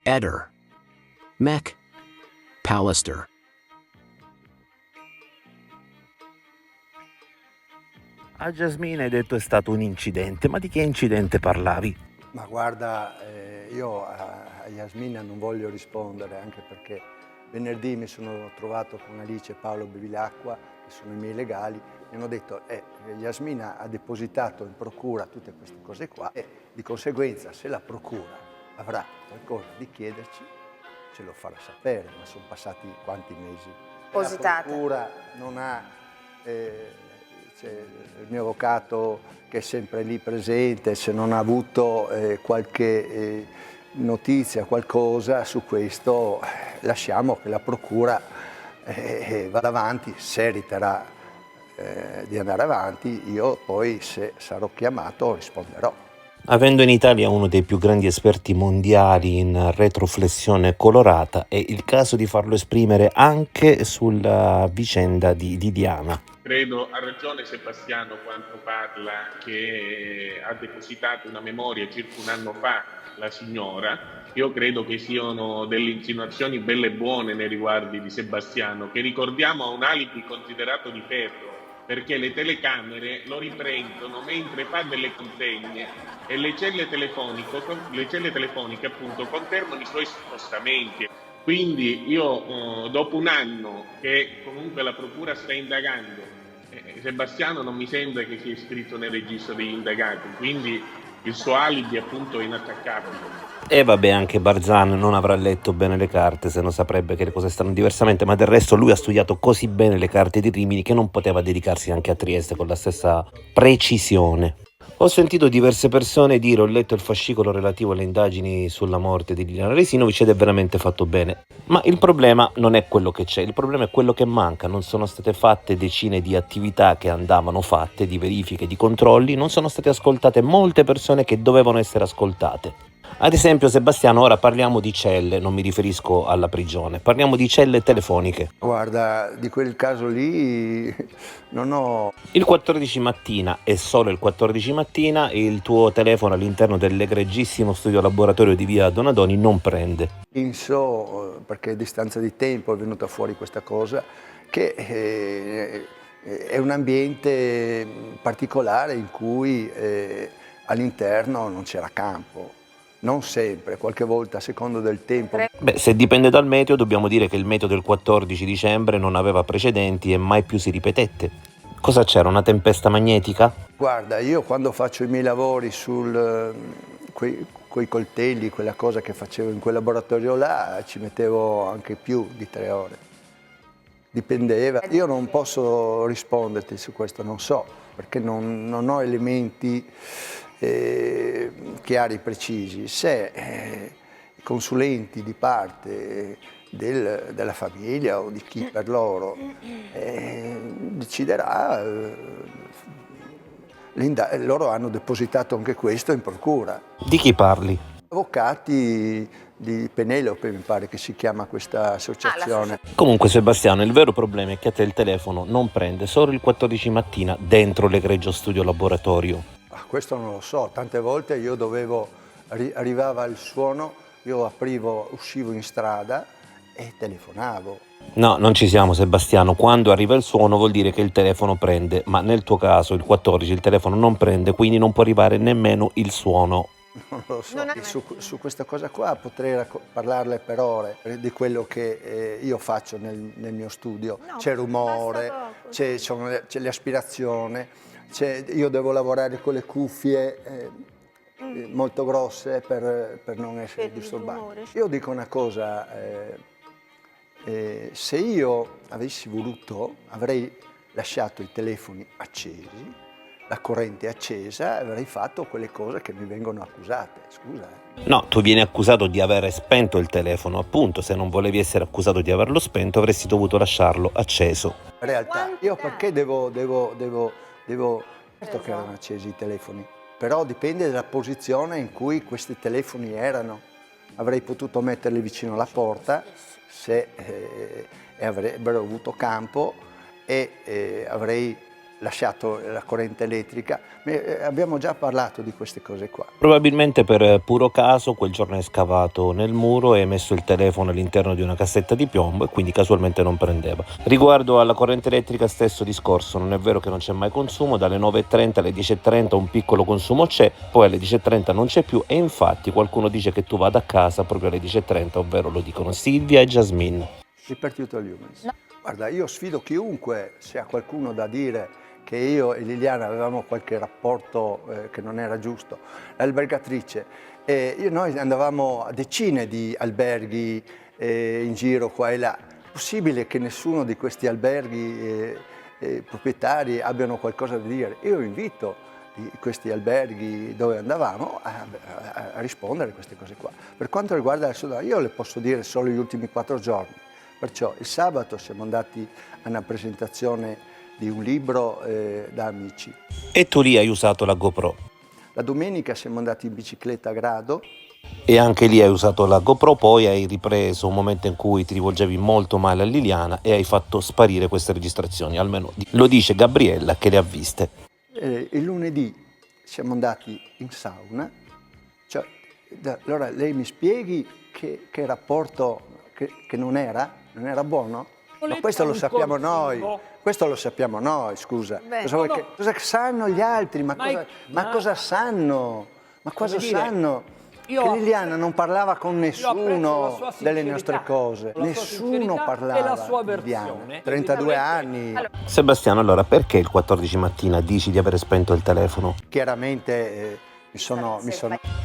Eder. Mech. Pallister. A Jasmine hai detto è stato un incidente, ma di che incidente parlavi? Ma guarda, io a Yasmina non voglio rispondere, anche perché venerdì mi sono trovato con Alice e Paolo Bevilacqua, che sono i miei legali, mi hanno detto Yasmina ha depositato in procura tutte queste cose qua e di conseguenza se la procura avrà qualcosa di chiederci ce lo farà sapere, ma sono passati quanti mesi? La procura non ha... c'è il mio avvocato che è sempre lì presente, se non ha avuto qualche notizia, qualcosa su questo, lasciamo che la procura vada avanti, se riterrà di andare avanti, io poi se sarò chiamato risponderò. Avendo in Italia uno dei più grandi esperti mondiali in retroflessione colorata, è il caso di farlo esprimere anche sulla vicenda di Diana. Credo ha ragione Sebastiano quando parla che ha depositato una memoria circa un anno fa la signora. Io credo che siano delle insinuazioni belle e buone nei riguardi di Sebastiano, che ricordiamo ha un alibi considerato di ferro, perché le telecamere lo riprendono mentre fa delle consegne e le celle telefoniche appunto confermano i suoi spostamenti. Quindi io dopo un anno che comunque la procura sta indagando, Sebastiano non mi sembra che sia iscritto nel registro degli indagati, quindi il suo alibi appunto è inattaccabile. E vabbè, anche Barzan non avrà letto bene le carte, se no saprebbe che le cose stanno diversamente, ma del resto lui ha studiato così bene le carte di Rimini che non poteva dedicarsi anche a Trieste con la stessa precisione. Ho sentito diverse persone dire, ho letto il fascicolo relativo alle indagini sulla morte di Liliana Resinovic ed è veramente fatto bene. Ma il problema non è quello che c'è, il problema è quello che manca. Non sono state fatte decine di attività che andavano fatte, di verifiche, di controlli, non sono state ascoltate molte persone che dovevano essere ascoltate. Ad esempio, Sebastiano, ora parliamo di celle, non mi riferisco alla prigione, parliamo di celle telefoniche. Guarda, di quel caso lì non ho... Il 14 mattina, e solo il 14 mattina, il tuo telefono all'interno dell'egregissimo studio laboratorio di via Donadoni non prende. Penso, perché a distanza di tempo è venuta fuori questa cosa, che è un ambiente particolare in cui all'interno non c'era campo. Non sempre, qualche volta a secondo del tempo. Beh, se dipende dal meteo, dobbiamo dire che il meteo del 14 dicembre non aveva precedenti e mai più si ripetette. Cosa c'era, una tempesta magnetica? Guarda, io quando faccio i miei lavori quei coltelli, quella cosa che facevo in quel laboratorio là, ci mettevo anche più di 3 ore. Dipendeva. Io non posso risponderti su questo, non so, perché non ho elementi chiari e precisi. Se i consulenti di parte della famiglia o di chi per loro deciderà, loro hanno depositato anche questo in procura. Di chi parli? Avvocati di Penelope, mi pare che si chiama questa associazione. Comunque Sebastiano, il vero problema è che a te il telefono non prende solo il 14 mattina dentro l'egregio studio laboratorio. Questo non lo so, tante volte io arrivava il suono, io uscivo in strada e telefonavo. No, non ci siamo Sebastiano, quando arriva il suono vuol dire che il telefono prende, ma nel tuo caso il 14 il telefono non prende, quindi non può arrivare nemmeno il suono. Non lo so, su questa cosa qua potrei parlarle per ore, di quello che io faccio nel mio studio. No, c'è rumore, c'è l'aspirazione, io devo lavorare con le cuffie molto grosse per non essere disturbato. Io dico una cosa, se io avessi voluto avrei lasciato i telefoni accesi, la corrente accesa, avrei fatto quelle cose che mi vengono accusate, scusa. No, tu vieni accusato di aver spento il telefono, appunto, se non volevi essere accusato di averlo spento avresti dovuto lasciarlo acceso. In realtà, io perché devo certo che erano accesi i telefoni, però dipende dalla posizione in cui questi telefoni erano. Avrei potuto metterli vicino alla porta se avrebbero avuto campo e avrei lasciato la corrente elettrica. Abbiamo già parlato di queste cose qua. Probabilmente per puro caso quel giorno hai scavato nel muro e hai messo il telefono all'interno di una cassetta di piombo e quindi casualmente non prendeva. Riguardo alla corrente elettrica, stesso discorso, non è vero che non c'è mai consumo, dalle 9:30 alle 10:30 un piccolo consumo c'è, poi alle 10:30 non c'è più e infatti qualcuno dice che tu vada a casa proprio alle 10:30, ovvero lo dicono Silvia e Jasmine. Ripetuto agli humans. No. Guarda, io sfido chiunque, se ha qualcuno da dire che io e Liliana avevamo qualche rapporto che non era giusto. L'albergatrice, noi andavamo a decine di alberghi in giro qua e là. È possibile che nessuno di questi alberghi proprietari abbiano qualcosa da dire? Io invito questi alberghi dove andavamo a rispondere a queste cose qua. Per quanto riguarda la Sudana, io le posso dire solo gli ultimi 4 giorni. Perciò il sabato siamo andati a una presentazione di un libro da amici. E tu lì hai usato la GoPro. La domenica siamo andati in bicicletta a Grado. E anche lì hai usato la GoPro, poi hai ripreso un momento in cui ti rivolgevi molto male a Liliana e hai fatto sparire queste registrazioni, almeno lo dice Gabriella che le ha viste. Il lunedì siamo andati in sauna, cioè, allora lei mi spieghi che rapporto che non era buono? Ma questo lo sappiamo noi, scusa. Cosa sanno gli altri? Ma cosa sanno? Ma cosa sanno? Che Liliana non parlava con nessuno delle nostre cose, nessuno parlava di Liliana, 32 anni. Sebastiano, allora perché il 14 mattina dici di aver spento il telefono? Chiaramente mi sono...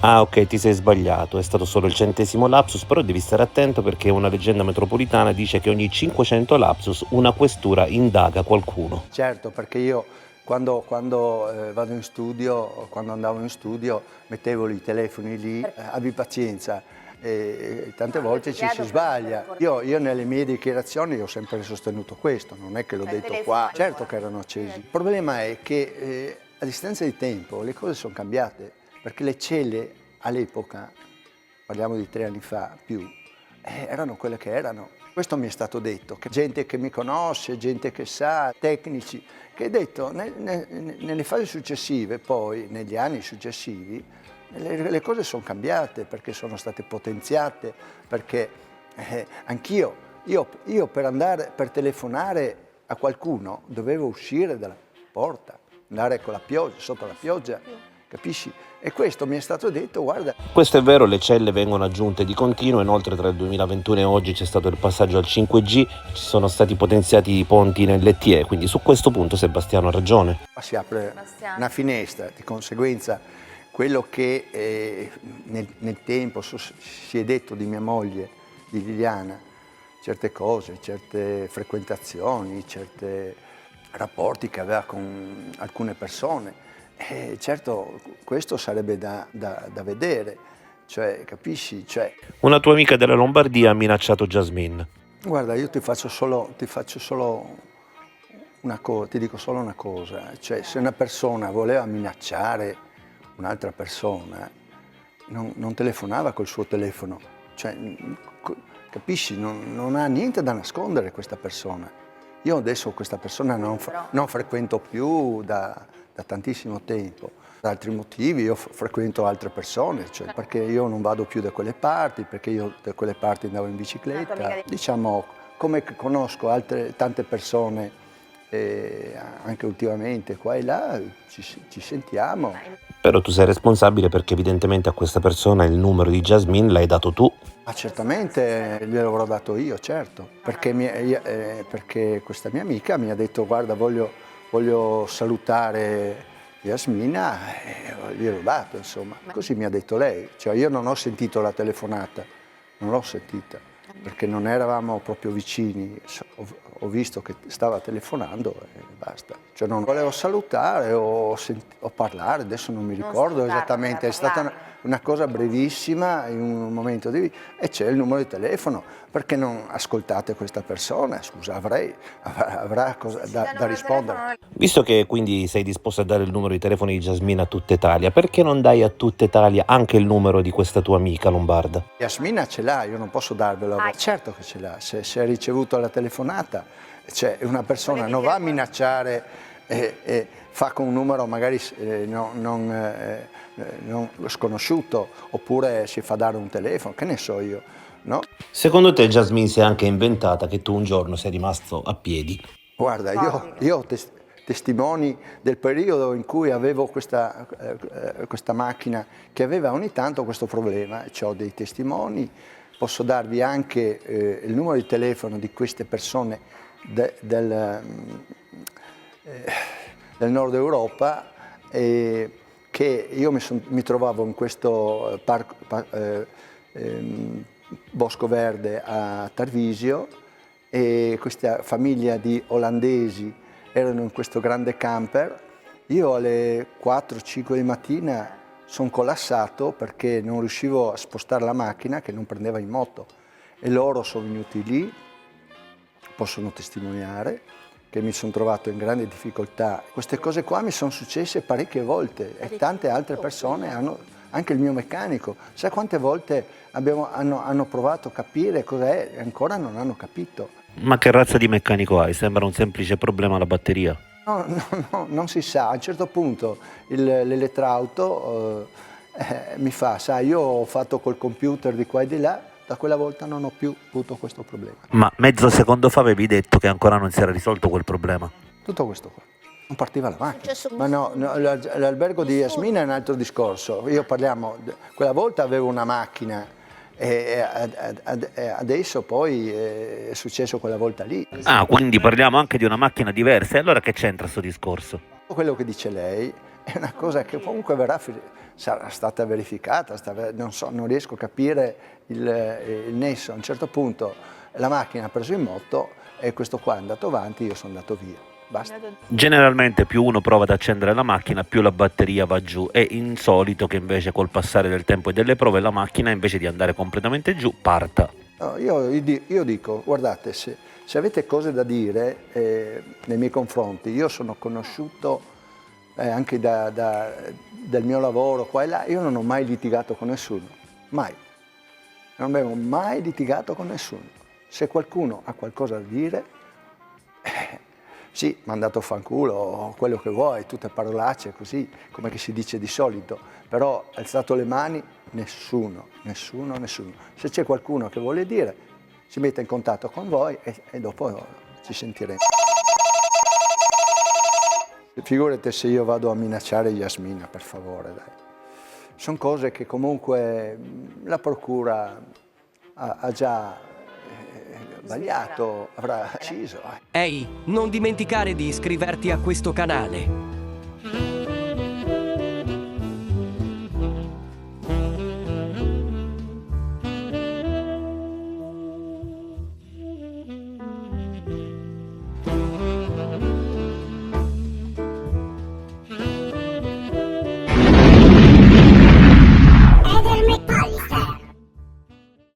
Ah, ok, ti sei sbagliato, è stato solo il 100° lapsus, però devi stare attento perché una leggenda metropolitana dice che ogni 500 lapsus una questura indaga qualcuno. Certo, perché io quando vado in studio, quando andavo in studio, mettevo i telefoni lì, abbi pazienza, tante volte ci si sbaglia. Io nelle mie dichiarazioni ho sempre sostenuto questo, non è che l'ho detto qua, certo che erano accesi. Il problema è che a distanza di tempo le cose sono cambiate, perché le celle all'epoca, parliamo di 3 anni fa più, erano quelle che erano. Questo mi è stato detto, che gente che mi conosce, gente che sa, tecnici, che ha detto nelle fasi successive, poi negli anni successivi, le cose sono cambiate perché sono state potenziate, perché anch'io, io per telefonare a qualcuno dovevo uscire dalla porta, andare con la pioggia, sotto la pioggia, capisci? E questo mi è stato detto, guarda. Questo è vero, le celle vengono aggiunte di continuo, inoltre tra il 2021 e oggi c'è stato il passaggio al 5G, ci sono stati potenziati i ponti in LTE, quindi su questo punto Sebastiano ha ragione. Si apre una finestra, di conseguenza quello che nel tempo si è detto di mia moglie, di Liliana, certe cose, certe frequentazioni, certi rapporti che aveva con alcune persone, certo questo sarebbe da vedere, cioè, capisci? Cioè, una tua amica della Lombardia ha minacciato Jasmine. Guarda, io ti faccio solo una cosa, ti dico solo una cosa, cioè se una persona voleva minacciare un'altra persona, non telefonava col suo telefono, cioè, capisci? Non ha niente da nascondere questa persona. Io adesso questa persona non frequento più da tantissimo tempo. Per altri motivi io frequento altre persone, cioè perché io non vado più da quelle parti, perché io da quelle parti andavo in bicicletta. Diciamo, come conosco tante persone, anche ultimamente qua e là, ci sentiamo. Però tu sei responsabile perché evidentemente a questa persona il numero di Jasmine l'hai dato tu. Ma certamente glielo avrò dato io, certo, perché questa mia amica mi ha detto guarda voglio salutare Yasmina, gliel'ho dato insomma. Così mi ha detto lei, cioè io non ho sentito la telefonata, non l'ho sentita, perché non eravamo proprio vicini, ho visto che stava telefonando e basta. Cioè non volevo salutare o parlare, adesso non mi ricordo esattamente, è stata una cosa brevissima in un momento di vita e c'è il numero di telefono, perché non ascoltate questa persona? Scusa, avrà cosa da rispondere. Visto che quindi sei disposto a dare il numero di telefono di Jasmine a tutta Italia, perché non dai a tutta Italia anche il numero di questa tua amica lombarda? Yasmina ce l'ha, io non posso darvelo. Certo che ce l'ha, se ha ricevuto la telefonata, cioè una persona non va a minacciare e fa con un numero magari non sconosciuto, oppure si fa dare un telefono, che ne so io, no? Secondo te Jasmine si è anche inventata che tu un giorno sei rimasto a piedi? Guarda, io ho testimoni del periodo in cui avevo questa macchina che aveva ogni tanto questo problema, ho dei testimoni, posso darvi anche il numero di telefono di queste persone del nord Europa, che io mi trovavo in questo bosco verde a Tarvisio, e questa famiglia di olandesi erano in questo grande camper. Io alle 4-5 di mattina sono collassato perché non riuscivo a spostare la macchina che non prendeva in moto, e loro sono venuti lì, possono testimoniare che mi sono trovato in grande difficoltà. Queste cose qua mi sono successe parecchie volte, e tante altre persone anche il mio meccanico. Sai quante volte hanno provato a capire cos'è e ancora non hanno capito. Ma che razza di meccanico hai? Sembra un semplice problema alla batteria. No, non si sa. A un certo punto l'elettrauto mi fa, sai, io ho fatto col computer di qua e di là, da quella volta non ho più avuto questo problema. Ma mezzo secondo fa avevi detto che ancora non si era risolto quel problema. Tutto questo qua. Non partiva la macchina. Ma no, l'albergo di Yasmina è un altro discorso. Quella volta avevo una macchina, e adesso poi è successo quella volta lì. Ah, quindi parliamo anche di una macchina diversa. E allora che c'entra sto discorso? Quello che dice lei è una cosa che comunque sarà stata verificata, non riesco a capire il nesso. A un certo punto la macchina ha preso in moto e questo qua è andato avanti, io sono andato via. Basta. Generalmente più uno prova ad accendere la macchina, più la batteria va giù. È insolito che invece col passare del tempo e delle prove la macchina, invece di andare completamente giù, parta. No, io dico, guardate, se avete cose da dire nei miei confronti, io sono conosciuto anche del mio lavoro qua e là, io non ho mai litigato con nessuno, mai. Non avevo mai litigato con nessuno. Se qualcuno ha qualcosa da dire, sì, mandato a fanculo, quello che vuoi, tutte parolacce così, come che si dice di solito, però alzato le mani, nessuno. Se c'è qualcuno che vuole dire, si mette in contatto con voi e dopo ci sentiremo. Figurate se io vado a minacciare Yasmina, per favore, dai. Sono cose che comunque la procura ha già sbagliato, avrà deciso. Ehi, non dimenticare di iscriverti a questo canale.